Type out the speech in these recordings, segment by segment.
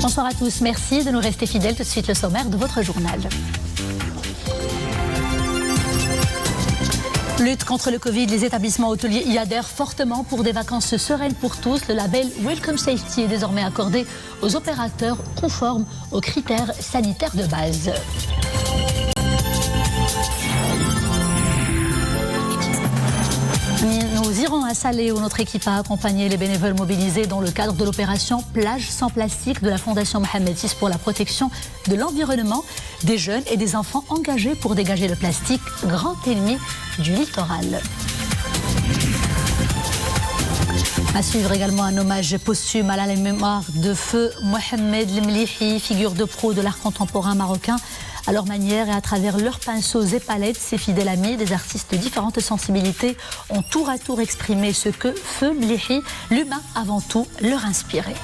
Bonsoir à tous, merci de nous rester fidèles. Tout de suite le sommaire de votre journal. Lutte contre le Covid, les établissements hôteliers y adhèrent fortement pour des vacances sereines pour tous. Le label Welcome Safety est désormais accordé aux opérateurs conformes aux critères sanitaires de base. Nous irons à Salé où notre équipe a accompagné les bénévoles mobilisés dans le cadre de l'opération Plage sans plastique de la Fondation Mohamed VI pour la protection de l'environnement, des jeunes et des enfants engagés pour dégager le plastique, grand ennemi du littoral. À suivre également un hommage posthume à la mémoire de feu Mohamed Lemlihi, figure de proue de l'art contemporain marocain. À leur manière et à travers leurs pinceaux et palettes, ces fidèles amis des artistes de différentes sensibilités ont tour à tour exprimé ce que Feu Mlihi, l'humain avant tout, leur inspirait.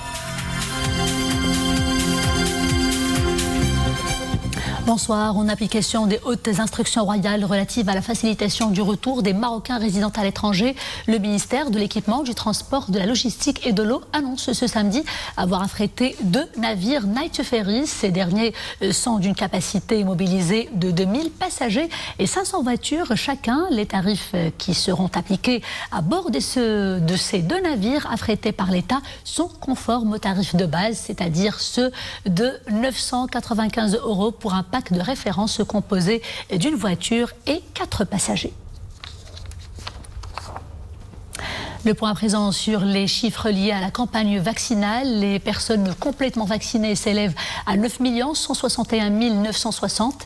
Bonsoir. En application des hautes instructions royales relatives à la facilitation du retour des Marocains résidant à l'étranger, le ministère de l'Équipement, du Transport, de la Logistique et de l'Eau annonce ce samedi avoir affrété 2 navires Night Ferries. Ces derniers sont d'une capacité mobilisée de 2000 passagers et 500 voitures chacun. Les tarifs qui seront appliqués à bord de ces 2 navires affrétés par l'État sont conformes aux tarifs de base, c'est-à-dire ceux de 995 € pour un pack de référence composé d'une voiture et 4 passagers. Le point à présent sur les chiffres liés à la campagne vaccinale. Les personnes complètement vaccinées s'élèvent à 9 161 960.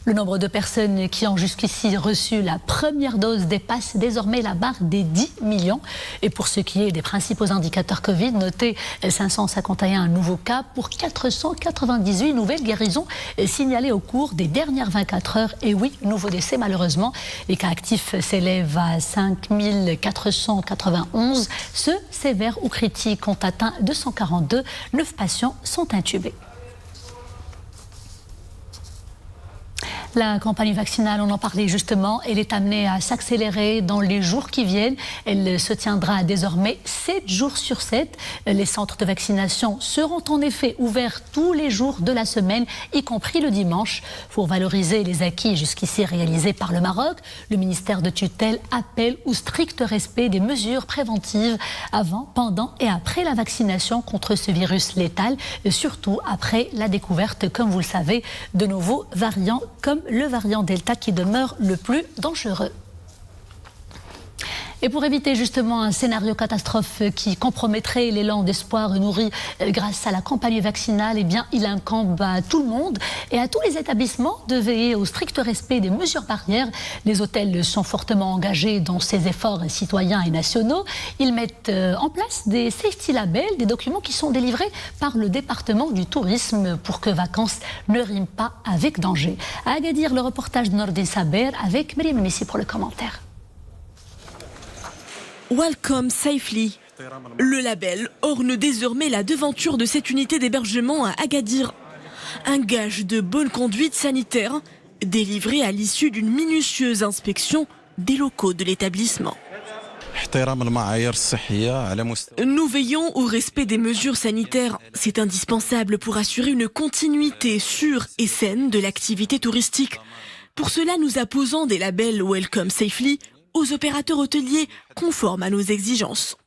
Le nombre de personnes qui ont jusqu'ici reçu la première dose dépasse désormais la barre des 10 millions. Et pour ce qui est des principaux indicateurs Covid, notez 551 nouveaux cas pour 498 nouvelles guérisons signalées au cours des dernières 24 heures. Et oui, nouveaux décès malheureusement. Les cas actifs s'élèvent à 5 491. Ceux sévères ou critiques ont atteint 242. 9 patients sont intubés. La campagne vaccinale, on en parlait justement, elle est amenée à s'accélérer dans les jours qui viennent. Elle se tiendra désormais 7 jours sur 7. Les centres de vaccination seront en effet ouverts tous les jours de la semaine, y compris le dimanche. Pour valoriser les acquis jusqu'ici réalisés par le Maroc, le ministère de tutelle appelle au strict respect des mesures préventives avant, pendant et après la vaccination contre ce virus létal, surtout après la découverte, comme vous le savez, de nouveaux variants comme le variant Delta qui demeure le plus dangereux. Et pour éviter justement un scénario catastrophe qui compromettrait l'élan d'espoir nourri grâce à la campagne vaccinale, eh bien, il incombe à tout le monde et à tous les établissements de veiller au strict respect des mesures barrières. Les hôtels sont fortement engagés dans ces efforts citoyens et nationaux. Ils mettent en place des safety labels, des documents qui sont délivrés par le département du tourisme pour que vacances ne riment pas avec danger. À Agadir, le reportage de Nordin Saber avec Myriam Messi pour le commentaire. Welcome Safely. Le label orne désormais la devanture de cette unité d'hébergement à Agadir. Un gage de bonne conduite sanitaire délivré à l'issue d'une minutieuse inspection des locaux de l'établissement. Nous veillons au respect des mesures sanitaires. C'est indispensable pour assurer une continuité sûre et saine de l'activité touristique. Pour cela, nous apposons des labels Welcome Safely aux opérateurs hôteliers conformes à nos exigences.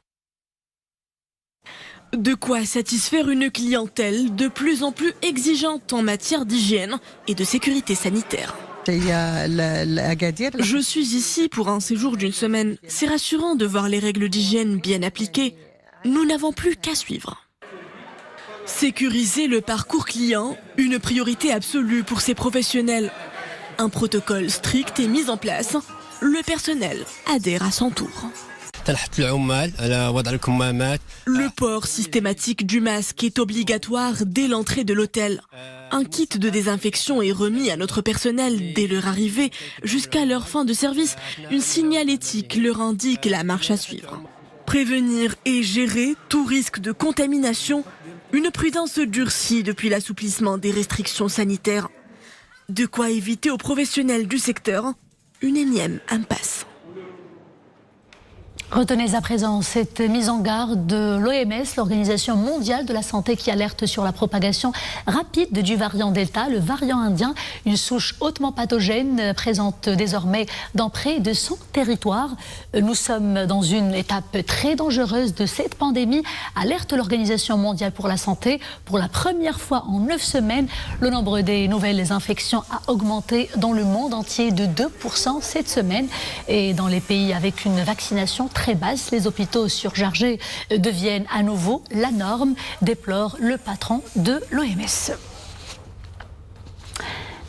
De quoi satisfaire une clientèle de plus en plus exigeante en matière d'hygiène et de sécurité sanitaire. Je suis ici pour un séjour d'une semaine. C'est rassurant de voir les règles d'hygiène bien appliquées. Nous n'avons plus qu'à suivre. Sécuriser le parcours client, une priorité absolue pour ces professionnels. Un protocole strict est mis en place. Le personnel adhère à son tour. Le port systématique du masque est obligatoire dès l'entrée de l'hôtel. Un kit de désinfection est remis à notre personnel dès leur arrivée jusqu'à leur fin de service. Une signalétique leur indique la marche à suivre. Prévenir et gérer tout risque de contamination, une prudence durcie depuis l'assouplissement des restrictions sanitaires. De quoi éviter aux professionnels du secteur une énième impasse. Retenez à présent cette mise en garde de l'OMS, l'Organisation mondiale de la santé, qui alerte sur la propagation rapide du variant Delta, le variant indien, une souche hautement pathogène présente désormais dans près de 100 territoires. Nous sommes dans une étape très dangereuse de cette pandémie, alerte l'Organisation mondiale pour la santé. Pour la première fois en 9 semaines, le nombre des nouvelles infections a augmenté dans le monde entier de 2% cette semaine. Et dans les pays avec une vaccination très basse, les hôpitaux surchargés deviennent à nouveau la norme, déplore le patron de l'OMS.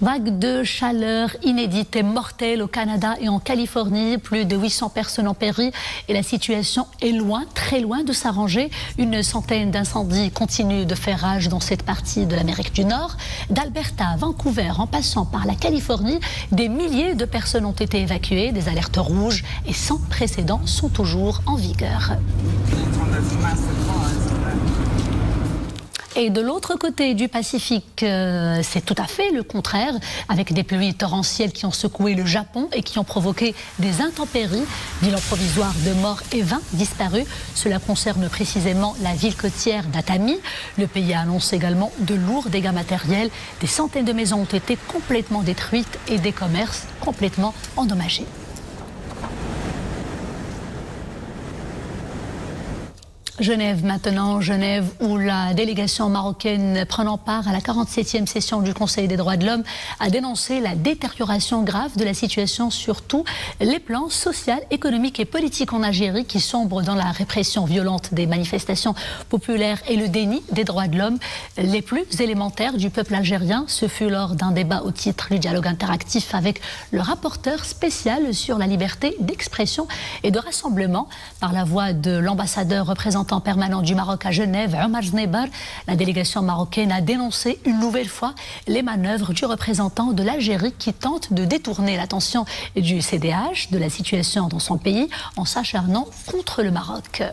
Vague de chaleur inédite et mortelle au Canada et en Californie. Plus de 800 personnes ont péri et la situation est loin, très loin de s'arranger. Une centaine d'incendies continuent de faire rage dans cette partie de l'Amérique du Nord. D'Alberta à Vancouver, en passant par la Californie, des milliers de personnes ont été évacuées. Des alertes rouges et sans précédent sont toujours en vigueur. Et de l'autre côté du Pacifique, c'est tout à fait le contraire, avec des pluies torrentielles qui ont secoué le Japon et qui ont provoqué des intempéries. Bilan provisoire de morts et 20 disparus. Cela concerne précisément la ville côtière d'Atami. Le pays annonce également de lourds dégâts matériels. Des centaines de maisons ont été complètement détruites et des commerces complètement endommagés. Genève maintenant, Genève où la délégation marocaine prenant part à la 47e session du Conseil des droits de l'homme a dénoncé la détérioration grave de la situation sur tous les plans social, économique et politique en Algérie qui sombre dans la répression violente des manifestations populaires et le déni des droits de l'homme les plus élémentaires du peuple algérien. Ce fut lors d'un débat au titre du dialogue interactif avec le rapporteur spécial sur la liberté d'expression et de rassemblement par la voix de l'ambassadeur représentant permanent du Maroc à Genève, Omar Zneibar. La délégation marocaine a dénoncé une nouvelle fois les manœuvres du représentant de l'Algérie qui tente de détourner l'attention du CDH de la situation dans son pays en s'acharnant contre le Maroc.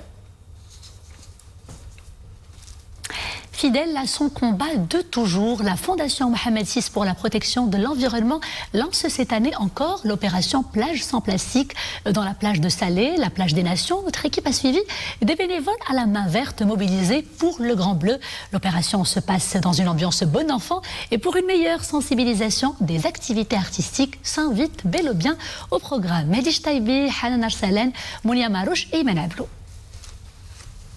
Fidèle à son combat de toujours, la Fondation Mohamed VI pour la protection de l'environnement lance cette année encore l'opération Plage sans plastique dans la plage de Salé, la plage des Nations. Notre équipe a suivi des bénévoles à la main verte mobilisés pour le Grand Bleu. L'opération se passe dans une ambiance bon enfant et pour une meilleure sensibilisation, des activités artistiques s'invitent bel et bien au programme. Medish Taibi, Hanan Arsalen, Mounia Marouche et Iman Ablou.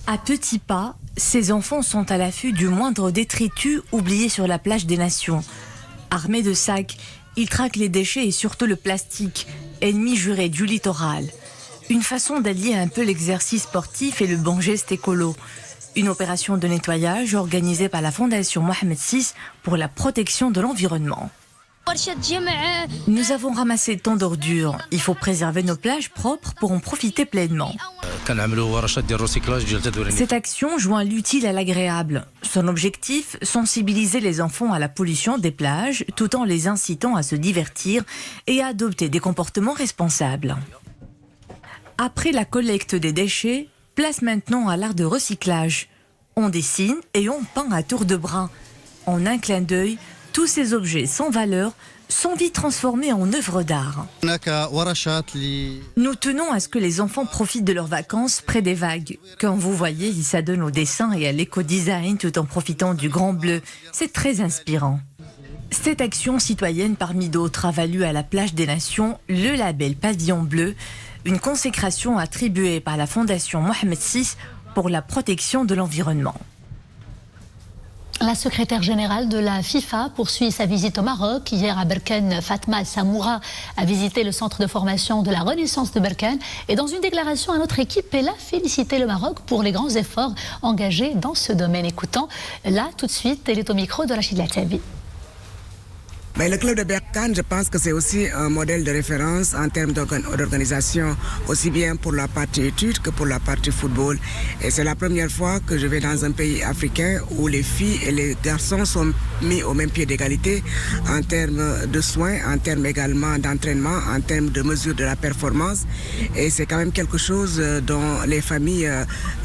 À petits pas, ces enfants sont à l'affût du moindre détritus oublié sur la plage des Nations. Armés de sacs, ils traquent les déchets et surtout le plastique, ennemi juré du littoral. Une façon d'allier un peu l'exercice sportif et le bon geste écolo. Une opération de nettoyage organisée par la Fondation Mohamed VI pour la protection de l'environnement. Nous avons ramassé tant d'ordures. Il faut préserver nos plages propres pour en profiter pleinement. Cette action joint l'utile à l'agréable. Son objectif, sensibiliser les enfants à la pollution des plages tout en les incitant à se divertir et à adopter des comportements responsables. Après la collecte des déchets, place maintenant à l'art de recyclage. On dessine et on peint à tour de bras. En un clin d'œil, tous ces objets sans valeur sont vite transformés en œuvres d'art. Nous tenons à ce que les enfants profitent de leurs vacances près des vagues. Quand vous voyez, ils s'adonnent au dessin et à l'éco-design tout en profitant du Grand Bleu. C'est très inspirant. Cette action citoyenne parmi d'autres a valu à la plage des Nations le label Pavillon Bleu, une consécration attribuée par la Fondation Mohamed VI pour la protection de l'environnement. La secrétaire générale de la FIFA poursuit sa visite au Maroc. Hier à Berkane, Fatma Samoura a visité le centre de formation de la Renaissance de Berkane. Et dans une déclaration à notre équipe, elle a félicité le Maroc pour les grands efforts engagés dans ce domaine. Écoutons, là, tout de suite, elle est au micro de Rachid Latabi. Mais le club de Berkane, je pense que c'est aussi un modèle de référence en termes d'organisation, aussi bien pour la partie études que pour la partie football. Et c'est la première fois que je vais dans un pays africain où les filles et les garçons sont mis au même pied d'égalité en termes de soins, en termes également d'entraînement, en termes de mesure de la performance. Et c'est quand même quelque chose dont les familles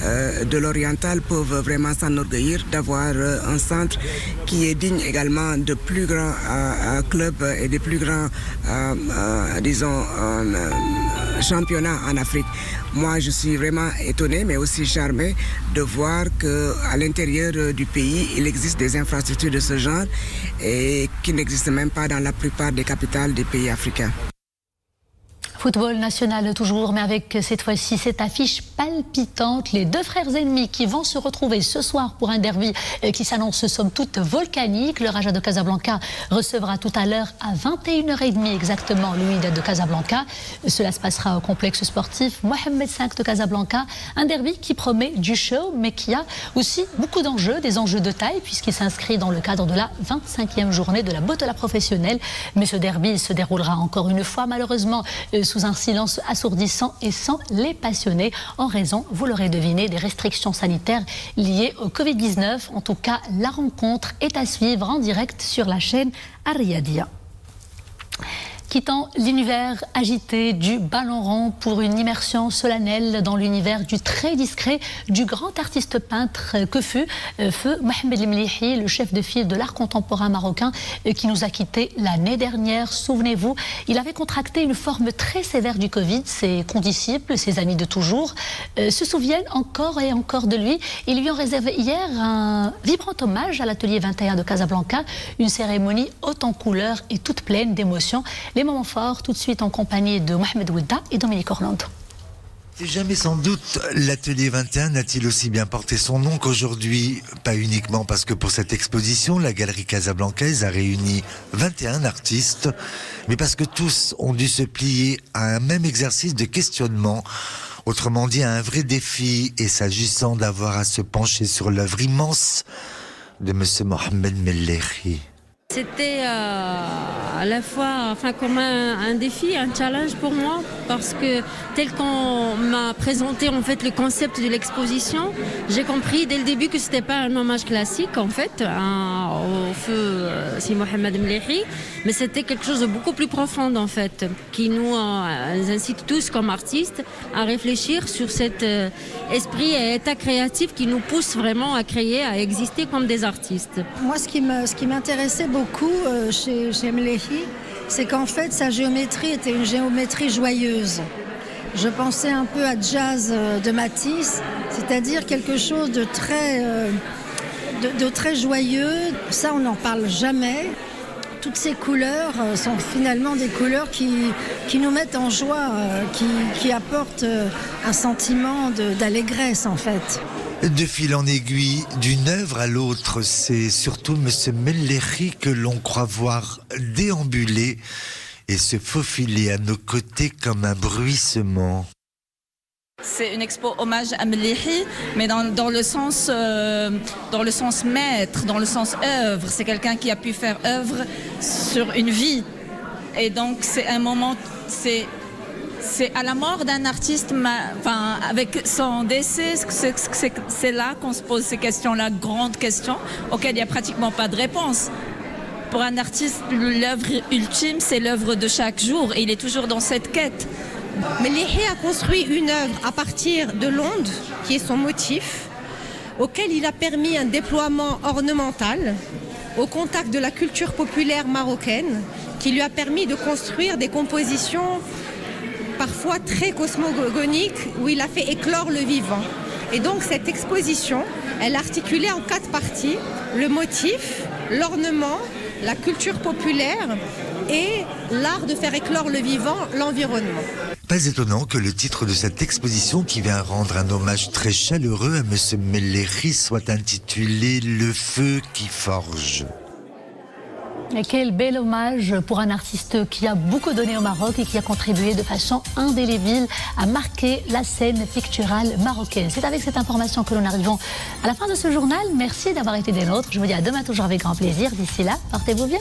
de l'Oriental peuvent vraiment s'enorgueillir, d'avoir un centre qui est digne également de plus grands clubs et des plus grands, disons, championnat en Afrique. Moi, je suis vraiment étonné, mais aussi charmé de voir qu'à l'intérieur du pays, il existe des infrastructures de ce genre et qui n'existent même pas dans la plupart des capitales des pays africains. Football national toujours, mais avec cette fois-ci cette affiche palpitante. Les deux frères ennemis qui vont se retrouver ce soir pour un derby qui s'annonce somme toute volcanique. Le Raja de Casablanca recevra tout à l'heure à 21h30 exactement le Wydad de Casablanca. Cela se passera au complexe sportif Mohamed V de Casablanca. Un derby qui promet du show, mais qui a aussi beaucoup d'enjeux, des enjeux de taille, puisqu'il s'inscrit dans le cadre de la 25e journée de la Botola professionnelle. Mais ce derby se déroulera encore une fois, malheureusement, sous un silence assourdissant et sans les passionnés, en raison, vous l'aurez deviné, des restrictions sanitaires liées au Covid-19. En tout cas, la rencontre est à suivre en direct sur la chaîne Al-Riyadiyya. Quittant l'univers agité du ballon rond pour une immersion solennelle dans l'univers du très discret du grand artiste peintre que fut feu Mohamed Mlihi, le chef de file de l'art contemporain marocain qui nous a quittés l'année dernière. Souvenez-vous, il avait contracté une forme très sévère du Covid. Ses condisciples, ses amis de toujours, se souviennent encore et encore de lui. Ils lui ont réservé hier un vibrant hommage à l'atelier 21 de Casablanca, une cérémonie haute en couleurs et toute pleine d'émotions. Les moments forts, tout de suite en compagnie de Mohamed Ouida et Dominique Orlando. Et jamais sans doute l'atelier 21 n'a-t-il aussi bien porté son nom qu'aujourd'hui. Pas uniquement parce que pour cette exposition, la galerie casablancaise a réuni 21 artistes, mais parce que tous ont dû se plier à un même exercice de questionnement. Autrement dit, à un vrai défi, et s'agissant d'avoir à se pencher sur l'œuvre immense de M. Mohamed Mlihi. C'était à la fois comme un défi, un challenge pour moi, parce que tel qu'on m'a présenté en fait le concept de l'exposition, j'ai compris dès le début que c'était pas un hommage classique en fait au feu Si Mohamed Mlihi, mais c'était quelque chose de beaucoup plus profond en fait, qui nous incite tous comme artistes à réfléchir sur cet esprit et état créatif qui nous pousse vraiment à créer, à exister comme des artistes. Moi, ce qui m'intéressait beaucoup chez Mlihi, c'est qu'en fait sa géométrie était une géométrie joyeuse. Je pensais un peu à jazz de Matisse, c'est-à-dire quelque chose de très joyeux. Ça, on n'en parle jamais. Toutes ces couleurs sont finalement des couleurs qui nous mettent en joie, qui apportent un sentiment d'allégresse en fait. De fil en aiguille, d'une œuvre à l'autre, c'est surtout M. Mlihi que l'on croit voir déambuler et se faufiler à nos côtés comme un bruissement. C'est une expo hommage à Mlihi, mais dans le sens maître, dans le sens œuvre. C'est quelqu'un qui a pu faire œuvre sur une vie. Et donc c'est un moment, c'est à la mort d'un artiste, avec son décès, c'est là qu'on se pose ces questions-là, grandes questions, auxquelles il n'y a pratiquement pas de réponse. Pour un artiste, l'œuvre ultime, c'est l'œuvre de chaque jour, et il est toujours dans cette quête. Mlihi a construit une œuvre à partir de l'onde, qui est son motif, auquel il a permis un déploiement ornemental au contact de la culture populaire marocaine, qui lui a permis de construire des compositions parfois très cosmogonique, où il a fait éclore le vivant. Et donc cette exposition, elle est articulée en 4 parties: le motif, l'ornement, la culture populaire et l'art de faire éclore le vivant, l'environnement. Pas étonnant que le titre de cette exposition, qui vient rendre un hommage très chaleureux à M. Mlihi, soit intitulé « Le feu qui forge ». Et quel bel hommage pour un artiste qui a beaucoup donné au Maroc et qui a contribué de façon indélébile à marquer la scène picturale marocaine. C'est avec cette information que nous arrivons à la fin de ce journal. Merci d'avoir été des nôtres. Je vous dis à demain toujours avec grand plaisir. D'ici là, portez-vous bien.